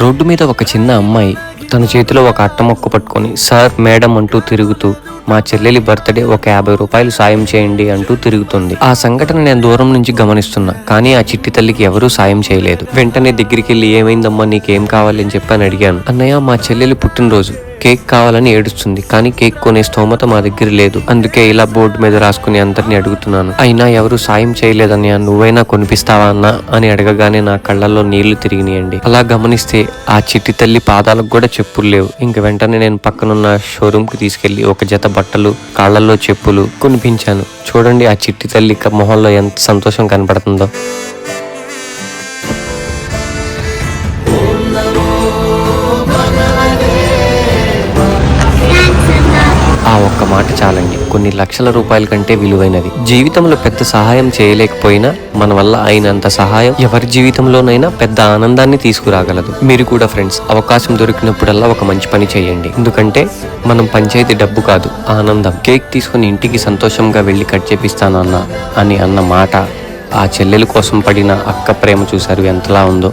Road మీద ఒక చిన్న అమ్మాయి తన చేతిలో ఒక అట్ట మొక్క పట్టుకొని సార్ మేడం అంటూ తిరుగుతూ మా చెల్లెలి బర్త్డే ఒక 50 రూపాయలు సాయం చేయండి అంటూ తిరుగుతుంది. ఆ సంఘటన నేను దూరం నుంచి గమనిస్తున్నా, కానీ ఆ చిట్టి తల్లికి ఎవరూ సాయం చేయలేదు. వెంటనే దగ్గరికి వెళ్ళి ఏమైందమ్మా, నీకేం కావాలి అని చెప్పి అడిగాను. అన్నయ్య, మా చెల్లెలి పుట్టినరోజు, కేక్ కావాలని ఏడుస్తుంది, కానీ కేక్ కొనే స్తోమత మా దగ్గర లేదు, అందుకే ఇలా బోర్డు మీద రాసుకుని అందరిని అడుగుతున్నాను. అయినా ఎవరు సాయం చేయలేదన్నయ్య, నువ్వైనా కొనిపిస్తావా అన్నా అని అడగగానే నా కళ్ళల్లో నీళ్లు తిరిగినాయండి. అలా గమనిస్తే ఆ చిట్టి తల్లి పాదాలకు కూడా చెప్పులు లేవు. ఇంక వెంటనే నేను పక్కనున్న షోరూమ్ కి తీసుకెళ్లి ఒక జత బట్టలు, కాళ్లలో చెప్పులు కొనిపించాను. చూడండి ఆ చిట్టి తల్లి మొహంలో ఎంత సంతోషం కనపడుతుందో. ఆ ఒక్క మాట చాలండి, కొన్ని లక్షల రూపాయల కంటే విలువైనది. జీవితంలో పెద్ద సహాయం చేయలేకపోయినా మన వల్ల అయినంత సహాయం ఎవరి జీవితంలోనైనా పెద్ద ఆనందాన్ని తీసుకురాగలదు. మీరు కూడా ఫ్రెండ్స్, అవకాశం దొరికినప్పుడల్లా ఒక మంచి పని చేయండి. ఎందుకంటే మనం పంచేది డబ్బు కాదు, ఆనందం. కేక్ తీసుకుని ఇంటికి సంతోషంగా వెళ్ళి కట్ చేపిస్తానన్నా అని అన్న మాట, ఆ చెల్లెల కోసం పడిన అక్క ప్రేమ చూశారు ఎంతలా ఉందో.